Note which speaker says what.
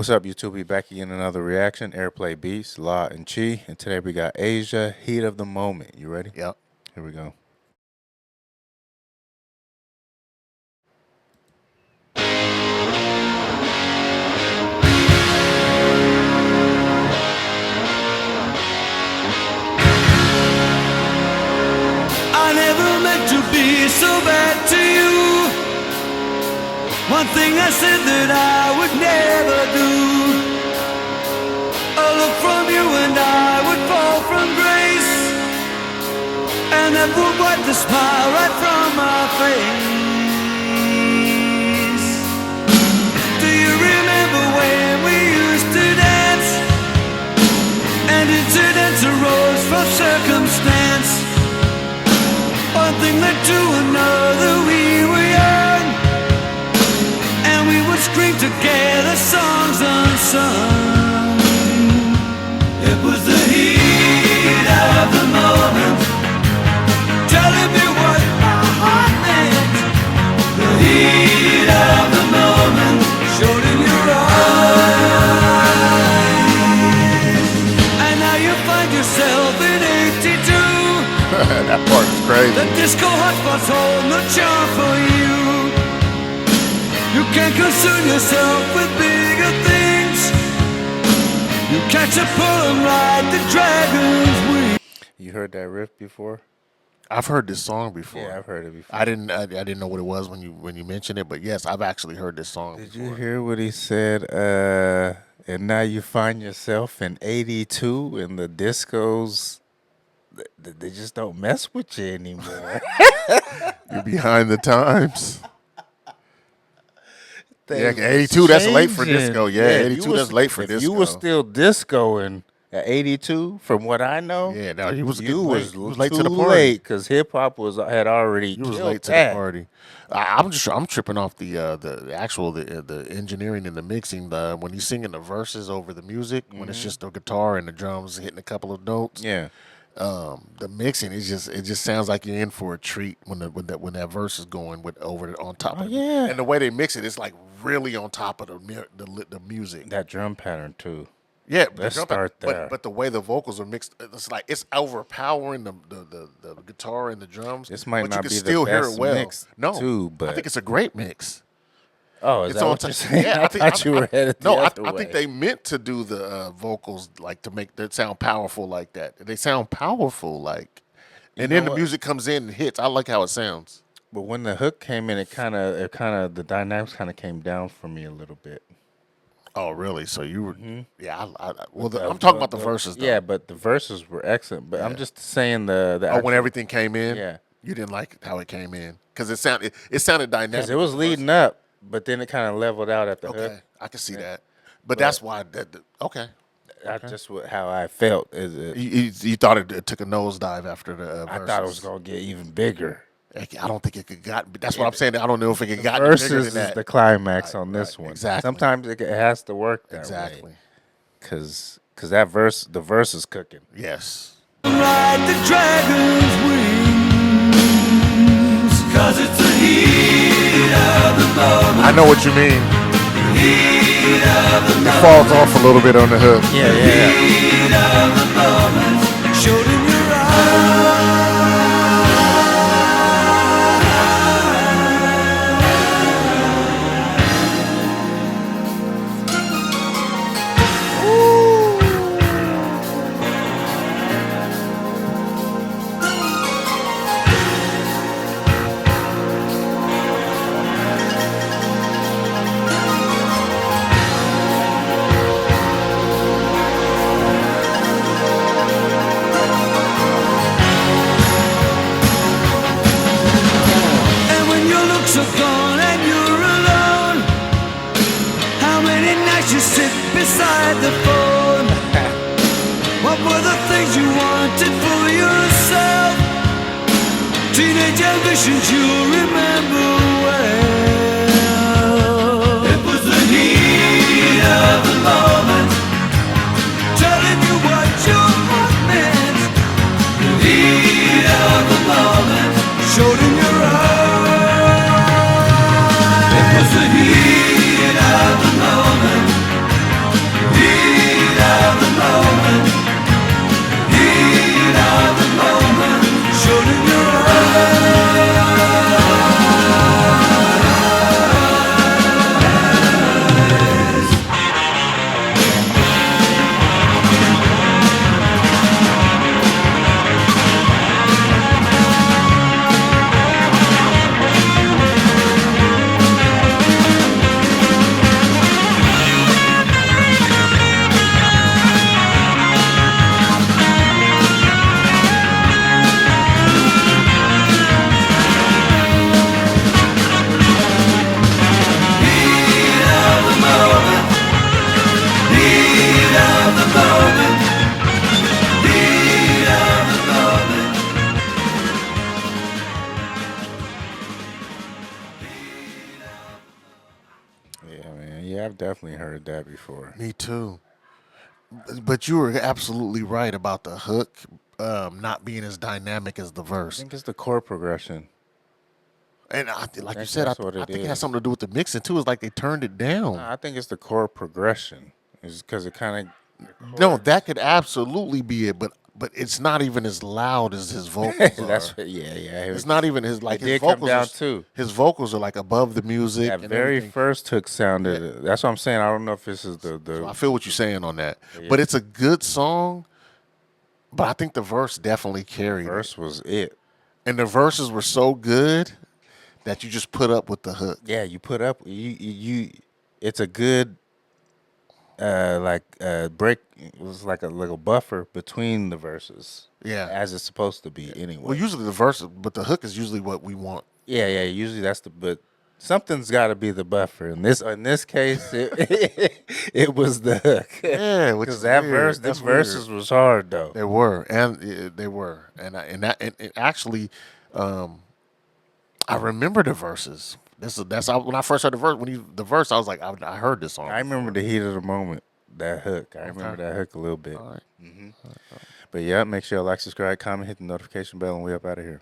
Speaker 1: What's up, YouTube? We back again, another reaction. Airplay Beats, La and Chi. And today we got Asia, Heat of the Moment. You ready?
Speaker 2: Yep.
Speaker 1: Here we go.
Speaker 3: I never meant to be so bad to you. One thing I said that I would never do. A look from you and I would fall from grace, and that would wipe the smile right from my face. Do you remember when we used to dance, and incidents arose from circumstance? One thing led to another, we were young, and we would scream together songs unsung. It was the heat of the moment, telling me what my heart meant. The heat of the moment showed in your eyes, and now you find yourself in 82.
Speaker 2: That part is crazy.
Speaker 3: The disco hotspots hold no charm for you. You can't concern yourself with bigger things. You catch a pull and ride the dragon's wing.
Speaker 1: You heard that riff before?
Speaker 2: I've heard this song before.
Speaker 1: Yeah, I've heard it before.
Speaker 2: I didn't know what it was when you mentioned it, but yes, I've actually heard this song
Speaker 1: Did
Speaker 2: before.
Speaker 1: you hear what he said? And now you find yourself in 82 and the discos, they just don't mess with you anymore.
Speaker 2: You're behind the times. Yeah,
Speaker 1: Things
Speaker 2: 82, that's late for
Speaker 1: changing.
Speaker 2: disco. Yeah, 82, that's late for
Speaker 1: if
Speaker 2: disco.
Speaker 1: you were still discoing at 82, from what I know,
Speaker 2: Yeah, no, he was
Speaker 1: you
Speaker 2: getting
Speaker 1: was,
Speaker 2: late to the party.
Speaker 1: late because hip hop had already
Speaker 2: You was
Speaker 1: killed
Speaker 2: late to
Speaker 1: that.
Speaker 2: the party. I'm tripping off the actual engineering and the mixing. When he's singing the verses over the music, when it's just the guitar and the drums hitting a couple of notes.
Speaker 1: Yeah.
Speaker 2: The mixing it just sounds like you're in for a treat when that verse is going on top of it.
Speaker 1: Yeah.
Speaker 2: And the way they mix it, it's like really on top of the music.
Speaker 1: That drum pattern too.
Speaker 2: Yeah,
Speaker 1: Let's
Speaker 2: the drum
Speaker 1: start
Speaker 2: but,
Speaker 1: there.
Speaker 2: But the way the vocals are mixed, it's like it's overpowering the guitar and the drums.
Speaker 1: This might
Speaker 2: but
Speaker 1: not
Speaker 2: you can
Speaker 1: be
Speaker 2: still
Speaker 1: the
Speaker 2: hear
Speaker 1: best
Speaker 2: it well.
Speaker 1: mix,
Speaker 2: No,
Speaker 1: too,
Speaker 2: I
Speaker 1: but
Speaker 2: think it's a great mix.
Speaker 1: oh, is
Speaker 2: It's
Speaker 1: that
Speaker 2: on
Speaker 1: what you're
Speaker 2: top.
Speaker 1: saying?
Speaker 2: Yeah,
Speaker 1: I thought you were headed the
Speaker 2: no,
Speaker 1: other
Speaker 2: I
Speaker 1: way.
Speaker 2: think they meant to do the vocals like to make that sound powerful like that. They sound powerful like, and then the music comes in and hits. I like how it sounds.
Speaker 1: But when the hook came in, it kind of the dynamics kind of came down for me a little bit.
Speaker 2: Oh, really? So you were? Yeah. Well,
Speaker 1: The-
Speaker 2: I'm talking about the verses. Though.
Speaker 1: Yeah, but the verses were excellent. But I'm just saying the
Speaker 2: Oh, when everything came in.
Speaker 1: Yeah.
Speaker 2: You didn't like how it came in because it sounded dynamic.
Speaker 1: because it was leading up, but then it kind of leveled out at the
Speaker 2: Okay,
Speaker 1: hook.
Speaker 2: I can see that. But that's why okay.
Speaker 1: That's just how I felt. Is it?
Speaker 2: You thought it took a nosedive after the
Speaker 1: I
Speaker 2: verses.
Speaker 1: thought it was gonna get even bigger.
Speaker 2: I don't think it could got. That's what I'm saying. I don't know if it could got bigger
Speaker 1: Versus
Speaker 2: than
Speaker 1: is
Speaker 2: that.
Speaker 1: the climax on this one.
Speaker 2: exactly.
Speaker 1: Sometimes it has to work that
Speaker 2: Exactly.
Speaker 1: way. Cause the verse is cooking.
Speaker 2: Yes.
Speaker 3: Ride the dragon's wings, 'cause it's the heat of the moment.
Speaker 2: I know what you mean.
Speaker 3: Heat of the
Speaker 2: It falls off a little bit on the hook.
Speaker 1: Yeah.
Speaker 3: heat of the moment showed in your eyes. And when your looks are gone and you're alone, how many nights you sit beside the phone? What were the things you wanted for yourself? Teenage ambitions you remember well. It was the heat of the moment, telling you what your heart meant. The heat of the moment showed in your eyes. It was the heat of the moment,
Speaker 1: definitely heard that before.
Speaker 2: Me too. But you were absolutely right about the hook not being as dynamic as the
Speaker 1: I
Speaker 2: verse.
Speaker 1: think it's the chord progression.
Speaker 2: And like you
Speaker 1: think
Speaker 2: said,
Speaker 1: that's what
Speaker 2: I
Speaker 1: it
Speaker 2: think it has
Speaker 1: is.
Speaker 2: something to do with the mixing too. It's like they turned it down.
Speaker 1: Nah, I think it's the chord progression. It's because it kind
Speaker 2: No,
Speaker 1: of.
Speaker 2: that could absolutely be it, but it's not even as loud as his vocals
Speaker 1: That's
Speaker 2: are.
Speaker 1: what, yeah.
Speaker 2: It's not even his like
Speaker 1: It
Speaker 2: his
Speaker 1: did come
Speaker 2: vocals.
Speaker 1: down too.
Speaker 2: His vocals are like above the music
Speaker 1: That
Speaker 2: and
Speaker 1: very
Speaker 2: everything.
Speaker 1: first hook sounded. That's what I'm saying. I don't know if this is the.
Speaker 2: So I feel what you're saying on that,
Speaker 1: Yeah.
Speaker 2: but it's a good song. But I think the verse definitely carried it,
Speaker 1: verse was it.
Speaker 2: and the verses were so good that you just put up with the hook.
Speaker 1: Yeah, you put up. You. It's a good. Break. It was like a little buffer between the verses.
Speaker 2: Yeah.
Speaker 1: As it's supposed to be anyway.
Speaker 2: Well, usually the verse, but the hook is usually what we want.
Speaker 1: Yeah. Usually that's but something's got to be the buffer. In this case, it was the hook.
Speaker 2: Yeah, which
Speaker 1: Because
Speaker 2: is
Speaker 1: that
Speaker 2: weird.
Speaker 1: verse,
Speaker 2: That's
Speaker 1: them verses was hard though.
Speaker 2: They were, and it actually, I remember the verses. When I first heard the verse. The verse, I was like, I heard this song.
Speaker 1: I remember the heat of the moment. That hook. I remember that hook a little bit.
Speaker 2: All right.
Speaker 1: But yeah, make sure you like, subscribe, comment, hit the notification bell, and we up out of here.